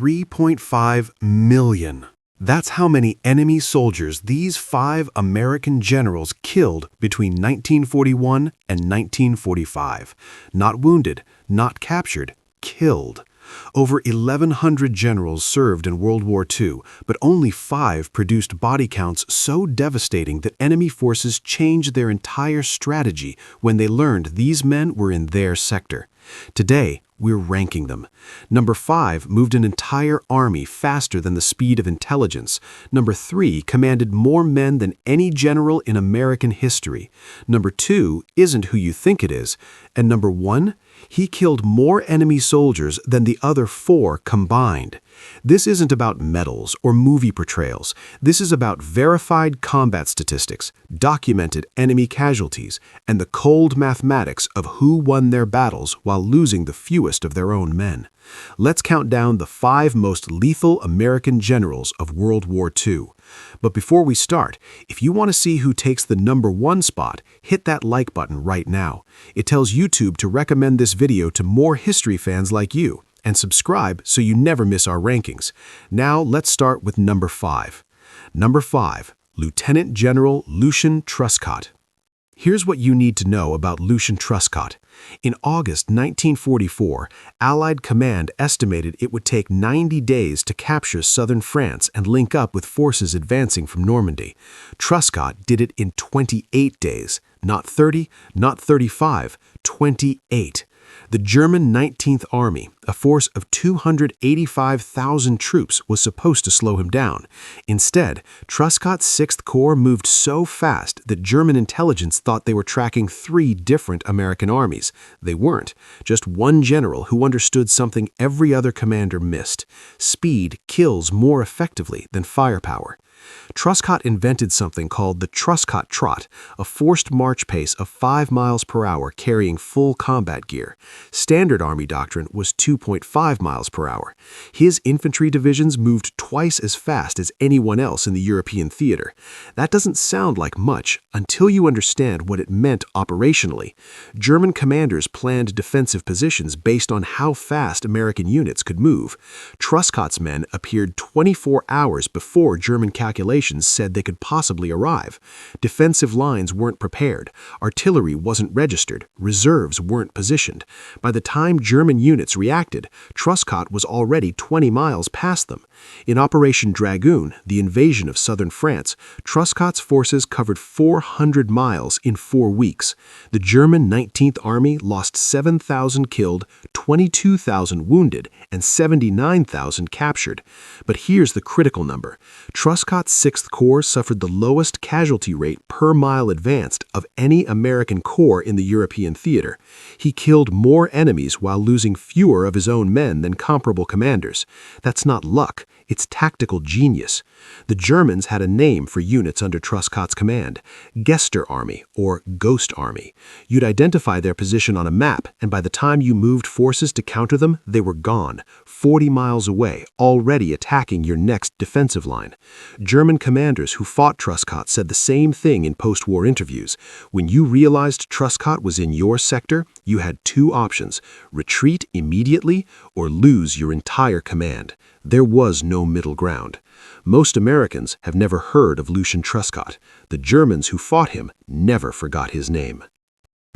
3.5 million. That's how many enemy soldiers these 5 American generals killed between 1941 and 1945. Not wounded, not captured, killed. Over 1,100 generals served in World War II, but only 5 produced body counts so devastating that enemy forces changed their entire strategy when they learned these men were in their sector. Today, we're ranking them. Number 5 moved an entire army faster than the speed of intelligence. Number 3 commanded more men than any general in American history. Number 2 isn't who you think it is. And number 1, he killed more enemy soldiers than the other 4 combined. This isn't about medals or movie portrayals. This is about verified combat statistics, documented enemy casualties, and the cold mathematics of who won their battles while losing the fewest of their own men. Let's count down the 5 most lethal American generals of World War II. But before we start, if you want to see who takes the number 1 spot, hit that like button right now. It tells YouTube to recommend this video to more history fans like you. And subscribe so you never miss our rankings. Now let's start with number 5. Number 5, Lieutenant General Lucian Truscott. Here's what you need to know about Lucian Truscott. In August 1944, Allied command estimated it would take 90 days to capture southern France and link up with forces advancing from Normandy. Truscott did it in 28 days. Not 30, not 35, 28. The German 19th Army, a force of 285,000 troops, was supposed to slow him down. Instead, Truscott's 6th Corps moved so fast that German intelligence thought they were tracking 3 different American armies. They weren't. Just one general who understood something every other commander missed. Speed kills more effectively than firepower. Truscott invented something called the Truscott Trot, a forced march pace of 5 miles per hour carrying full combat gear. Standard Army doctrine was 2.5 miles per hour. His infantry divisions moved twice as fast as anyone else in the European theater. That doesn't sound like much until you understand what it meant operationally. German commanders planned defensive positions based on how fast American units could move. Truscott's men appeared 24 hours before German calculations said they could possibly arrive. Defensive lines weren't prepared, artillery wasn't registered, reserves weren't positioned. By the time German units reacted, Truscott was already 20 miles past them. In Operation Dragoon, the invasion of southern France, Truscott's forces covered 400 miles in 4 weeks. The German 19th Army lost 7,000 killed, 22,000 wounded, and 79,000 captured. But here's the critical number. Truscott's 6th Corps suffered the lowest casualty rate per mile advanced of any American corps in the European theater. He killed more enemies while losing fewer of his own men than comparable commanders. That's not luck, it's tactical genius. The Germans had a name for units under Truscott's command, Gester Army or Ghost Army. You'd identify their position on a map, and by the time you moved forces to counter them, they were gone, 40 miles away, already attacking your next defensive line. German commanders who fought Truscott said the same thing in post-war interviews. When you realized Truscott was in your sector, you had 2 options: retreat immediately or lose your entire command. There was no middle ground. Most Americans have never heard of Lucian Truscott. The Germans who fought him never forgot his name.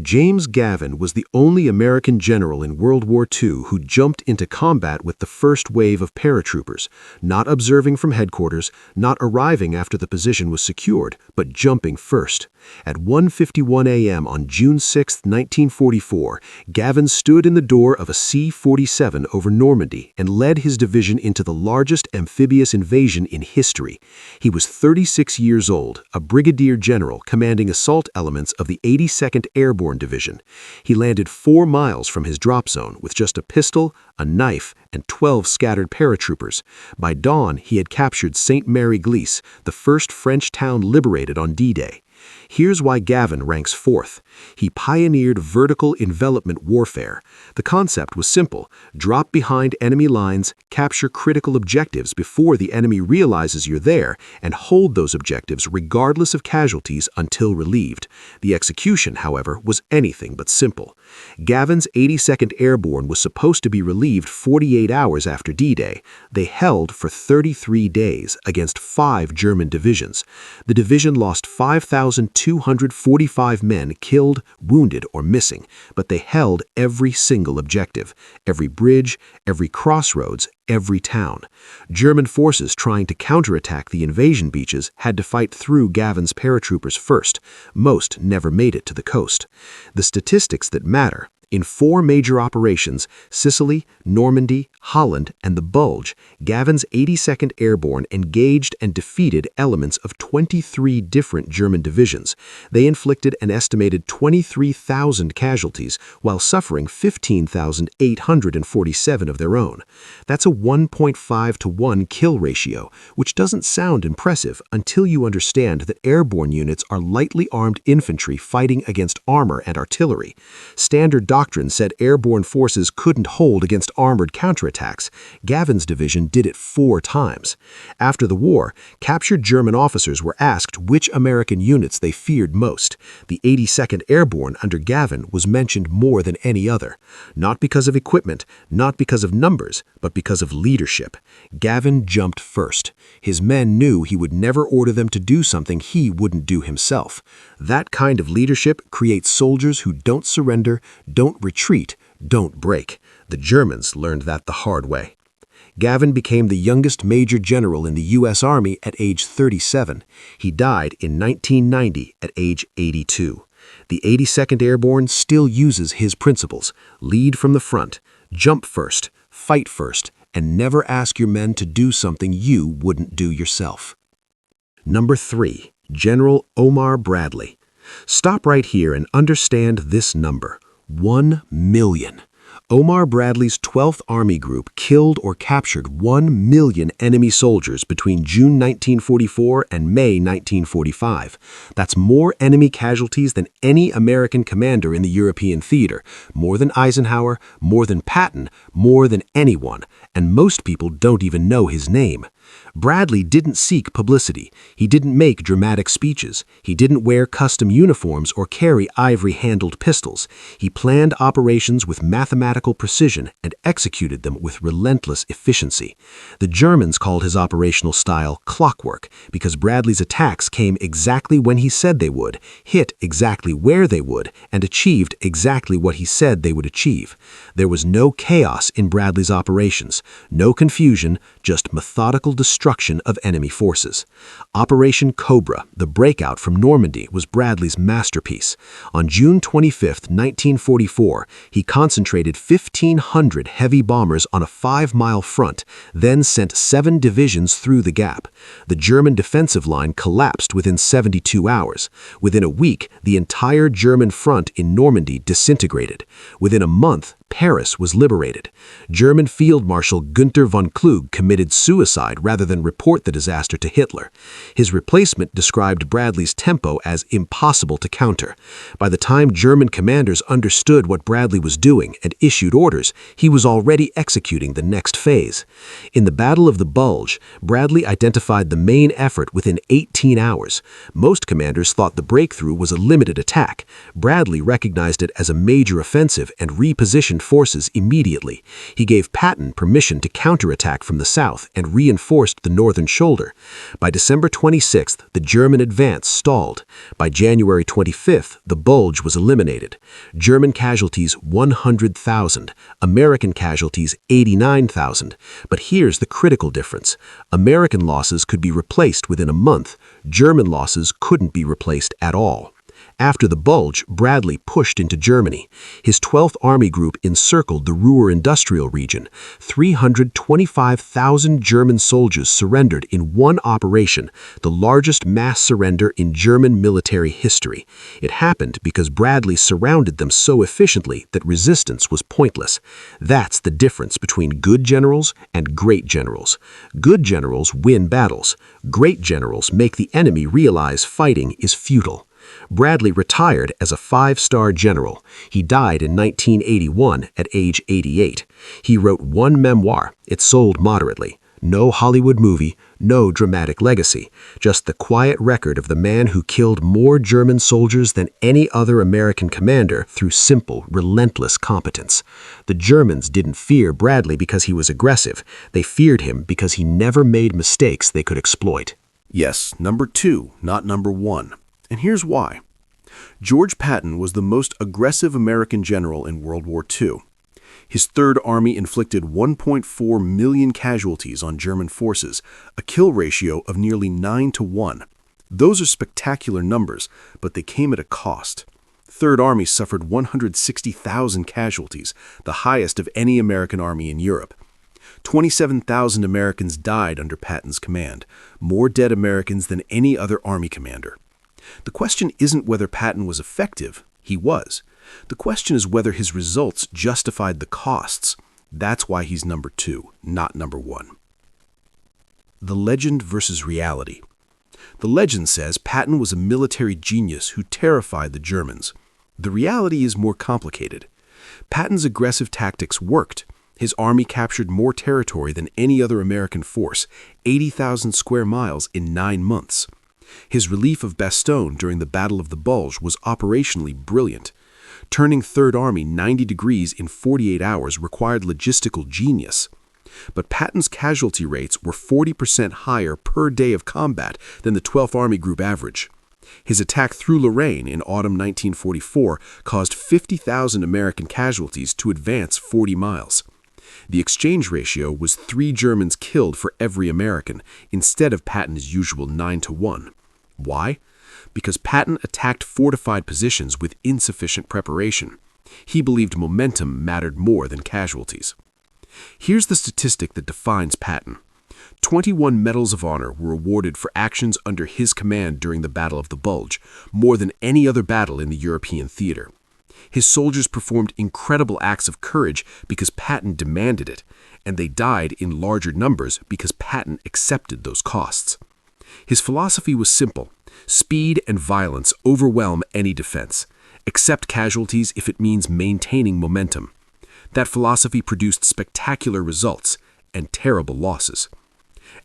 James Gavin was the only American general in World War II who jumped into combat with the first wave of paratroopers, not observing from headquarters, not arriving after the position was secured, but jumping first. At 1:51 a.m. on June 6, 1944, Gavin stood in the door of a C-47 over Normandy and led his division into the largest amphibious invasion in history. He was 36 years old, a brigadier general commanding assault elements of the 82nd Airborne Division. He landed 4 miles from his drop zone with just a pistol, a knife, and 12 scattered paratroopers. By dawn, he had captured St. Mary-Glisse, the first French town liberated on D-Day. Here's why Gavin ranks fourth. He pioneered vertical envelopment warfare. The concept was simple: drop behind enemy lines, capture critical objectives before the enemy realizes you're there, and hold those objectives regardless of casualties until relieved. The execution, however, was anything but simple. Gavin's 82nd Airborne was supposed to be relieved 48 hours after D-Day. They held for 33 days against 5 German divisions. The division lost 5,245 men killed, wounded, or missing, but they held every single objective, every bridge, every crossroads, every town. German forces trying to counterattack the invasion beaches had to fight through Gavin's paratroopers first. Most never made it to the coast. The statistics that matter: in 4 major operations, Sicily, Normandy, Holland, and the Bulge, Gavin's 82nd Airborne engaged and defeated elements of 23 different German divisions. They inflicted an estimated 23,000 casualties while suffering 15,847 of their own. That's a 1.5 to 1 kill ratio, which doesn't sound impressive until you understand that airborne units are lightly armed infantry fighting against armor and artillery. Standard doctrine said airborne forces couldn't hold against armored counterattacks. Gavin's division did it 4 times. After the war, captured German officers were asked which American units they feared most. The 82nd Airborne under Gavin was mentioned more than any other. Not because of equipment, not because of numbers, but because of leadership. Gavin jumped first. His men knew he would never order them to do something he wouldn't do himself. That kind of leadership creates soldiers who don't surrender, don't retreat, don't break. The Germans learned that the hard way. Gavin became the youngest major general in the U.S. Army at age 37. He died in 1990 at age 82. The 82nd Airborne still uses his principles: lead from the front, jump first, fight first, and never ask your men to do something you wouldn't do yourself. Number 3. General Omar Bradley. Stop right here and understand this number: 1 million. Omar Bradley's 12th Army Group killed or captured 1 million enemy soldiers between June 1944 and May 1945. That's more enemy casualties than any American commander in the European theater, more than Eisenhower, more than Patton, more than anyone, and most people don't even know his name. Bradley didn't seek publicity. He didn't make dramatic speeches. He didn't wear custom uniforms or carry ivory-handled pistols. He planned operations with mathematical precision and executed them with relentless efficiency. The Germans called his operational style clockwork because Bradley's attacks came exactly when he said they would, hit exactly where they would, and achieved exactly what he said they would achieve. There was no chaos in Bradley's operations, no confusion, just methodical destruction of enemy forces. Operation Cobra, the breakout from Normandy, was Bradley's masterpiece. On June 25, 1944, he concentrated 1,500 heavy bombers on a 5-mile front, then sent 7 divisions through the gap. The German defensive line collapsed within 72 hours. Within a week, the entire German front in Normandy disintegrated. Within a month, Paris was liberated. German Field Marshal Günther von Kluge committed suicide rather than report the disaster to Hitler. His replacement described Bradley's tempo as impossible to counter. By the time German commanders understood what Bradley was doing and issued orders, he was already executing the next phase. In the Battle of the Bulge, Bradley identified the main effort within 18 hours. Most commanders thought the breakthrough was a limited attack. Bradley recognized it as a major offensive and repositioned forces immediately. He gave Patton permission to counterattack from the south and reinforced the northern shoulder. By December 26th, the German advance stalled. By January 25th, the Bulge was eliminated. German casualties 100,000, American casualties 89,000. But here's the critical difference. American losses could be replaced within a month. German losses couldn't be replaced at all. After the Bulge, Bradley pushed into Germany. His 12th Army Group encircled the Ruhr industrial region. 325,000 German soldiers surrendered in one operation, the largest mass surrender in German military history. It happened because Bradley surrounded them so efficiently that resistance was pointless. That's the difference between good generals and great generals. Good generals win battles. Great generals make the enemy realize fighting is futile. Bradley retired as a five-star general. He died in 1981 at age 88. He wrote one memoir. It sold moderately. No Hollywood movie, no dramatic legacy, just the quiet record of the man who killed more German soldiers than any other American commander through simple, relentless competence. The Germans didn't fear Bradley because he was aggressive. They feared him because he never made mistakes they could exploit. Yes, number 2, not number 1. And here's why. George Patton was the most aggressive American general in World War II. His Third Army inflicted 1.4 million casualties on German forces, a kill ratio of nearly 9-1. Those are spectacular numbers, but they came at a cost. Third Army suffered 160,000 casualties, the highest of any American army in Europe. 27,000 Americans died under Patton's command, more dead Americans than any other army commander. The question isn't whether Patton was effective. He was. The question is whether his results justified the costs. That's why he's number 2, not number 1. The legend versus reality. The legend says Patton was a military genius who terrified the Germans. The reality is more complicated. Patton's aggressive tactics worked. His army captured more territory than any other American force, 80,000 square miles in 9 months. His relief of Bastogne during the Battle of the Bulge was operationally brilliant. Turning Third Army 90 degrees in 48 hours required logistical genius. But Patton's casualty rates were 40% higher per day of combat than the 12th Army Group average. His attack through Lorraine in autumn 1944 caused 50,000 American casualties to advance 40 miles. The exchange ratio was 3 Germans killed for every American, instead of Patton's usual 9-1. Why? Because Patton attacked fortified positions with insufficient preparation. He believed momentum mattered more than casualties. Here's the statistic that defines Patton. 21 Medals of Honor were awarded for actions under his command during the Battle of the Bulge, more than any other battle in the European theater. His soldiers performed incredible acts of courage because Patton demanded it, and they died in larger numbers because Patton accepted those costs. His philosophy was simple. Speed and violence overwhelm any defense. Accept casualties if it means maintaining momentum. That philosophy produced spectacular results and terrible losses.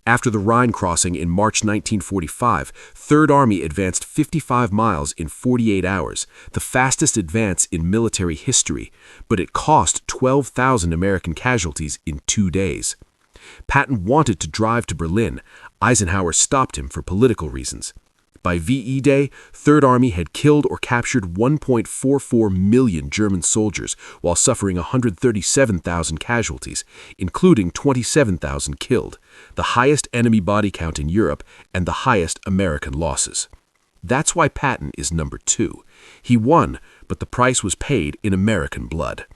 After the Rhine crossing in March 1945, Third Army advanced 55 miles in 48 hours, the fastest advance in military history, but it cost 12,000 American casualties in 2 days. Patton wanted to drive to Berlin. Eisenhower stopped him for political reasons. By VE Day, Third Army had killed or captured 1.44 million German soldiers while suffering 137,000 casualties, including 27,000 killed, the highest enemy body count in Europe and the highest American losses. That's why Patton is number 2. He won, but the price was paid in American blood.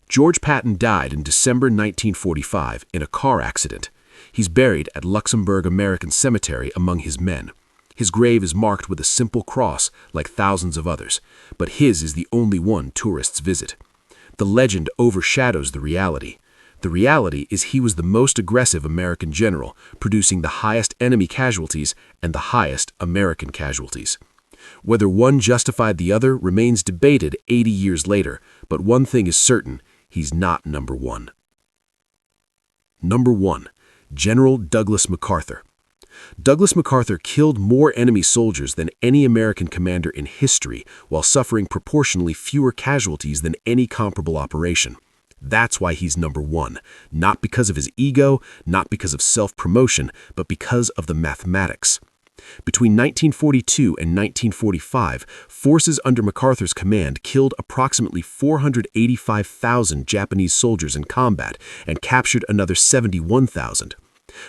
George Patton died in December 1945 in a car accident. He's buried at Luxembourg American Cemetery among his men. His grave is marked with a simple cross, like thousands of others, but his is the only one tourists visit. The legend overshadows the reality. The reality is he was the most aggressive American general, producing the highest enemy casualties and the highest American casualties. Whether one justified the other remains debated 80 years later, but one thing is certain, he's not number 1. Number 1. General Douglas MacArthur. Douglas MacArthur killed more enemy soldiers than any American commander in history while suffering proportionally fewer casualties than any comparable operation. That's why he's number 1, not because of his ego, not because of self-promotion, but because of the mathematics. Between 1942 and 1945, forces under MacArthur's command killed approximately 485,000 Japanese soldiers in combat and captured another 71,000.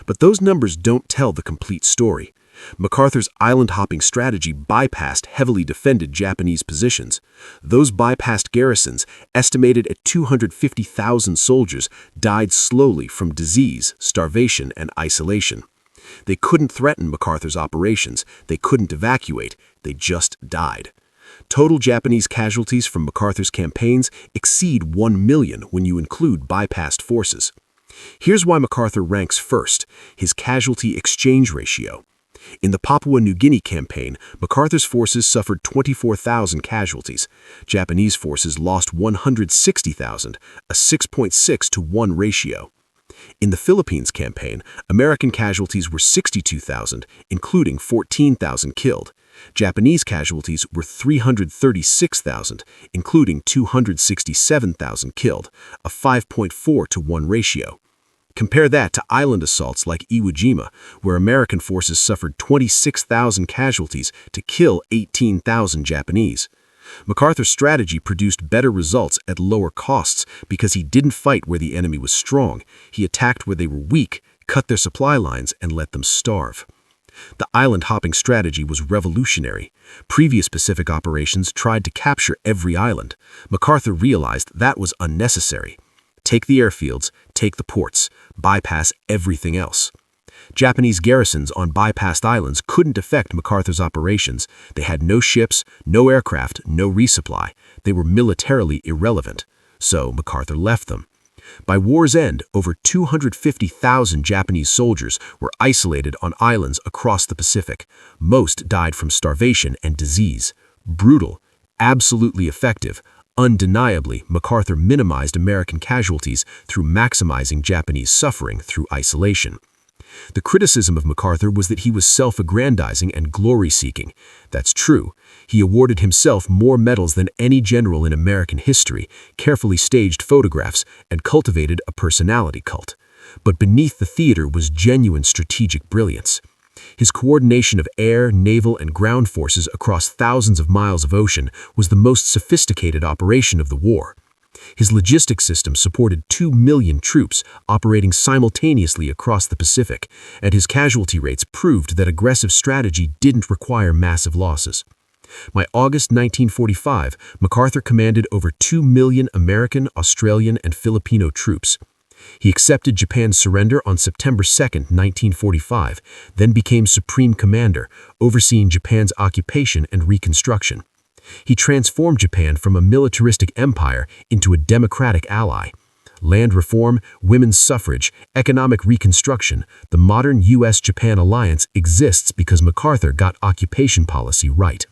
But those numbers don't tell the complete story. MacArthur's island-hopping strategy bypassed heavily defended Japanese positions. Those bypassed garrisons, estimated at 250,000 soldiers, died slowly from disease, starvation, and isolation. They couldn't threaten MacArthur's operations. They couldn't evacuate. They just died. Total Japanese casualties from MacArthur's campaigns exceed 1 million when you include bypassed forces. Here's why MacArthur ranks first: his casualty exchange ratio. In the Papua New Guinea campaign, MacArthur's forces suffered 24,000 casualties. Japanese forces lost 160,000, a 6.6 to 1 ratio. In the Philippines campaign, American casualties were 62,000, including 14,000 killed. Japanese casualties were 336,000, including 267,000 killed, a 5.4 to 1 ratio. Compare that to island assaults like Iwo Jima, where American forces suffered 26,000 casualties to kill 18,000 Japanese. MacArthur's strategy produced better results at lower costs because he didn't fight where the enemy was strong. He attacked where they were weak, cut their supply lines, and let them starve. The island-hopping strategy was revolutionary. Previous Pacific operations tried to capture every island. MacArthur realized that was unnecessary. Take the airfields, take the ports, bypass everything else. Japanese garrisons on bypassed islands couldn't affect MacArthur's operations. They had no ships, no aircraft, no resupply. They were militarily irrelevant. So MacArthur left them. By war's end, over 250,000 Japanese soldiers were isolated on islands across the Pacific. Most died from starvation and disease. Brutal, absolutely effective. Undeniably, MacArthur minimized American casualties through maximizing Japanese suffering through isolation. The criticism of MacArthur was that he was self-aggrandizing and glory-seeking. That's true. He awarded himself more medals than any general in American history, carefully staged photographs, and cultivated a personality cult. But beneath the theater was genuine strategic brilliance. His coordination of air, naval, and ground forces across thousands of miles of ocean was the most sophisticated operation of the war. His logistics system supported 2 million troops operating simultaneously across the Pacific, and his casualty rates proved that aggressive strategy didn't require massive losses. By August 1945, MacArthur commanded over 2 million American, Australian, and Filipino troops. He accepted Japan's surrender on September 2, 1945, then became Supreme Commander, overseeing Japan's occupation and reconstruction. He transformed Japan from a militaristic empire into a democratic ally. Land reform, women's suffrage, economic reconstruction, the modern U.S.-Japan alliance exists because MacArthur got occupation policy right.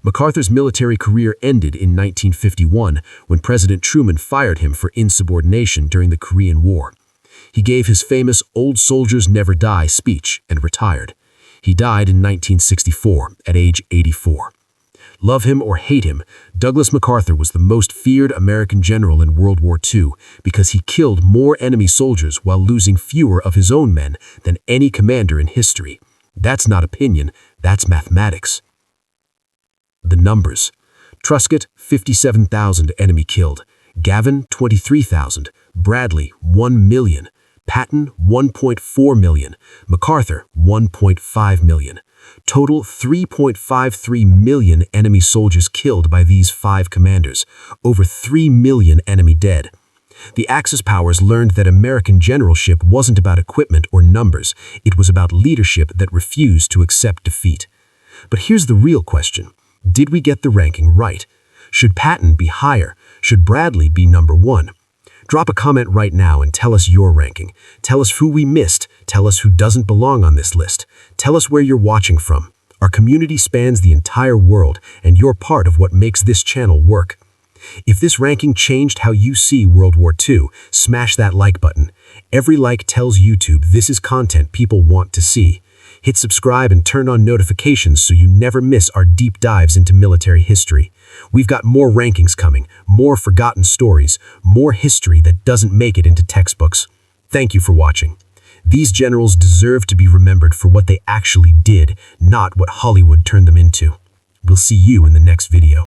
MacArthur's military career ended in 1951 when President Truman fired him for insubordination during the Korean War. He gave his famous "Old Soldiers Never Die" speech and retired. He died in 1964 at age 84. Love him or hate him, Douglas MacArthur was the most feared American general in World War II because he killed more enemy soldiers while losing fewer of his own men than any commander in history. That's not opinion, that's mathematics. The numbers. Truscott, 57,000 enemy killed. Gavin, 23,000. Bradley, 1 million. Patton, 1.4 million. MacArthur, 1.5 million. Total 3.53 million enemy soldiers killed by these 5 commanders. Over 3 million enemy dead. The Axis powers learned that American generalship wasn't about equipment or numbers. It was about leadership that refused to accept defeat. But here's the real question. Did we get the ranking right? Should Patton be higher? Should Bradley be number 1? Drop a comment right now and tell us your ranking. Tell us who we missed. Tell us who doesn't belong on this list. Tell us where you're watching from. Our community spans the entire world, and you're part of what makes this channel work. If this ranking changed how you see World War II, smash that like button. Every like tells YouTube this is content people want to see. Hit subscribe and turn on notifications so you never miss our deep dives into military history. We've got more rankings coming, more forgotten stories, more history that doesn't make it into textbooks. Thank you for watching. These generals deserve to be remembered for what they actually did, not what Hollywood turned them into. We'll see you in the next video.